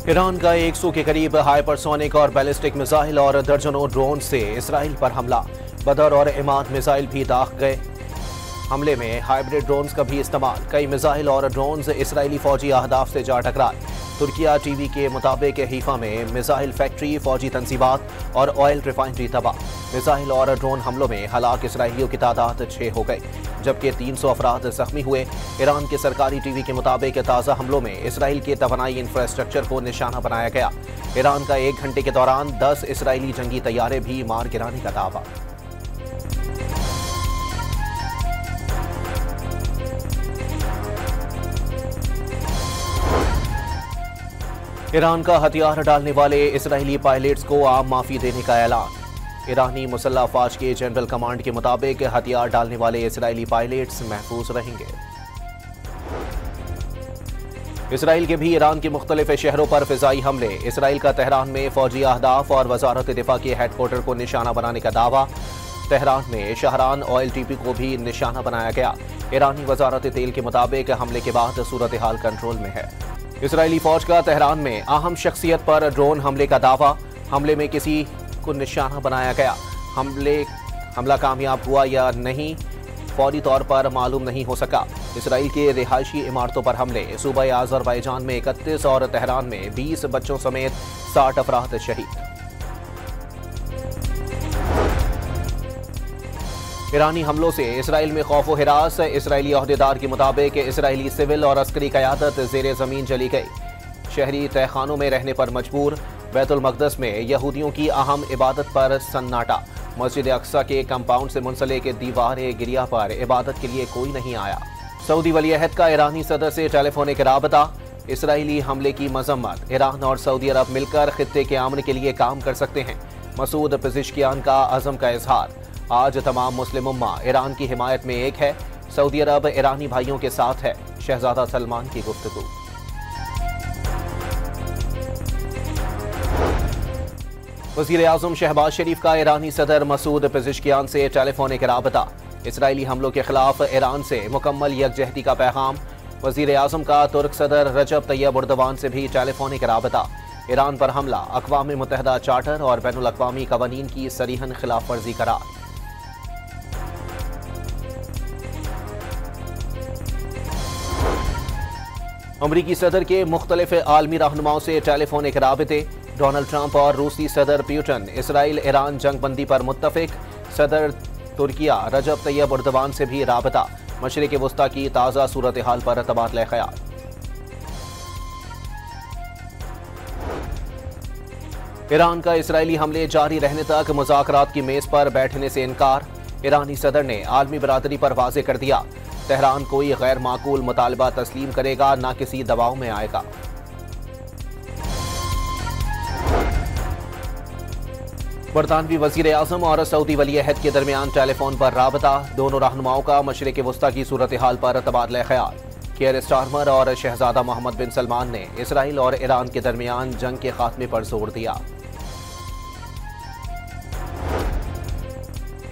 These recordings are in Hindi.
ईरान का 100 के करीब हाइपरसोनिक और बैलिस्टिक मिसाइल और दर्जनों ड्रोन से इसराइल पर हमला। बदर और इमाद मिसाइल भी दाग गए। हमले में हाइब्रिड ड्रोन्स का भी इस्तेमाल। कई मिसाइल और ड्रोन्स इसराइली फौजी अहदाफ से जा टकराए। तुर्किया टीवी के मुताबिक हीफा में मिसाइल फैक्ट्री, फौजी तंसीबात और ऑयल रिफाइनरी तबाह। मिसाइल और ड्रोन हमलों में हलाक इसराइलियों की तादाद 6 हो गई, जबकि 300 अफराद जख्मी हुए। ईरान के सरकारी टीवी के मुताबिक ताज़ा हमलों में इसराइल के तवानाई इंफ्रास्ट्रक्चर को निशाना बनाया गया। ईरान का 1 घंटे के दौरान 10 इसराइली जंगी तैयारे भी मार गिराने का दावा। ईरान का हथियार डालने वाले इसराइली पायलट्स को आम माफी देने का ऐलान। ईरानी मुसल्लह अफवाज के जनरल कमांड के मुताबिक हथियार डालने वाले इसराइली पायलट्स महफूज रहेंगे। इसराइल के भी ईरान के मुख्तलिफ शहरों पर फिजाई हमले। इसराइल का तेहरान में फौजी अहदाफ और वजारत दिफा के हेडक्वार्टर को निशाना बनाने का दावा। तेहरान में शहरान ऑयल टीपी को भी निशाना बनाया गया। ईरानी वजारत तेल के मुताबिक हमले के बाद सूरत हाल कंट्रोल में है। इसराइली फौज का तेहरान में अहम शख्सियत पर ड्रोन हमले का दावा। हमले में किसी को निशाना बनाया गया। हमला कामयाब हुआ या नहीं फौरी तौर पर मालूम नहीं हो सका। इसराइल के रिहायशी इमारतों पर हमले। सूबा अज़रबैजान में 31 और तेहरान में 20 बच्चों समेत 60 अफराद शहीद। ईरानी हमलों से इसराइल में खौफ व हिरास। इसराइली अहदेदार के मुताबिक इसराइली सिविल और अस्करी क़यादत ज़ेरे ज़मीन चली गई। शहरी तहखानों में रहने पर मजबूर। बैतुल मक़दस में यहूदियों की अहम इबादत पर सन्नाटा। मस्जिद अक्सा के कंपाउंड से मुंसलिक दीवार गिरिया पर इबादत के लिए कोई नहीं आया। सऊदी वली अहद का ईरानी सदर से टेलीफोनिक राबता। इसराइली हमले की मजम्मत। ईरान और सऊदी अरब मिलकर खित्ते के अमन के लिए काम कर सकते हैं। मसूद पेज़ेश्कियान का अज़म का इजहार। आज तमाम मुस्लिम उम्मा ईरान की हिमायत में एक है। सऊदी अरब ईरानी भाइयों के साथ है। शहजादा सलमान की गुफ्तगू। वज़ीर आज़म शहबाज शरीफ का ईरानी सदर मसूद पेज़ेश्कियान से टेलीफोनिक राबता। इसराइली हमलों के खिलाफ ईरान से मुकम्मल यकजहती का पैगाम। वज़ीर आज़म का तुर्क सदर रजब तैयब एर्दोगान से भी टेलीफोनिक राबता। ईरान पर हमला अक़वाम मुत्तहिदा चार्टर और बैनुल अक़वामी क़वानीन की सरीहन खिलाफ वर्जी करार। अमरीकी सदर के मुख्तलिफ आलमी रहनुमाओं से टेलीफोनिक राबते। डोनाल्ड ट्रंप और रूसी सदर पुतिन इसराइल ईरान जंग बंदी पर मुत्तफिक। सदर तुर्किया रजब तैयब एर्दोगान से भी राबता। मशरिक़ वस्ता की ताज़ा सूरत हाल पर तबादला ख्याल। ईरान का इसराइली हमले जारी रहने तक मुज़ाकरात की मेज़ पर बैठने से इनकार। ईरानी सदर ने आलमी बरादरी पर वाज़े कर दिया, तेहरान कोई गैर माकूल मुतालबा तस्लीम करेगा, न किसी दबाव में आएगा। बरतानवी वज़ीर आज़म और सऊदी वली अहद के दरमियान टेलीफोन पर राबता। दोनों रहनुमाओं का मशरिक़ वस्ता की सूरत हाल पर तबादला ख्याल। केयर स्टारमर और शहजादा मोहम्मद बिन सलमान ने इसराइल और ईरान के दरमियान जंग के खात्मे पर जोर दिया।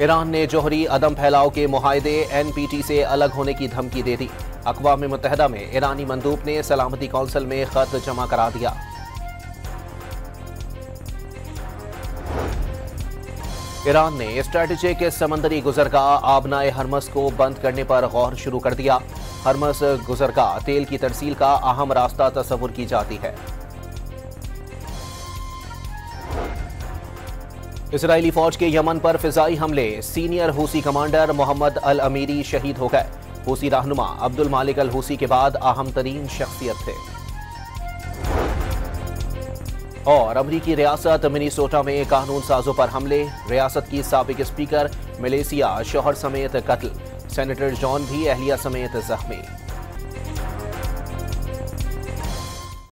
ईरान ने जोहरी अदम फैलाव के मुआहदे NPT से अलग होने की धमकी दे दी। अक़वाम मुत्तहिदा में ईरानी मंदूब ने सलामती कौंसिल में खत जमा करा दिया। ईरान ने स्ट्रेटेजिक समंदरी गुज़रगाह आबनाए हरमस को बंद करने पर गौर शुरू कर दिया। हरमस गुज़रगाह तेल की तरसील का अहम रास्ता तस्वुर की जाती है। इसराइली फौज के यमन पर फिजाई हमले। सीनियर हूसी कमांडर मोहम्मद अल अमीरी शहीद हो गए। हूसी रहनुमा अब्दुल मालिक अल हूसी के बाद अहम तरीन शख्सियत थे। और अमरीकी रियासत मिनीसोटा में कानून साजों पर हमले। रियासत की साबिक स्पीकर मिलेसिया शोहर समेत कत्ल। सेनेटर जॉन भी अहलिया समेत जख्मी।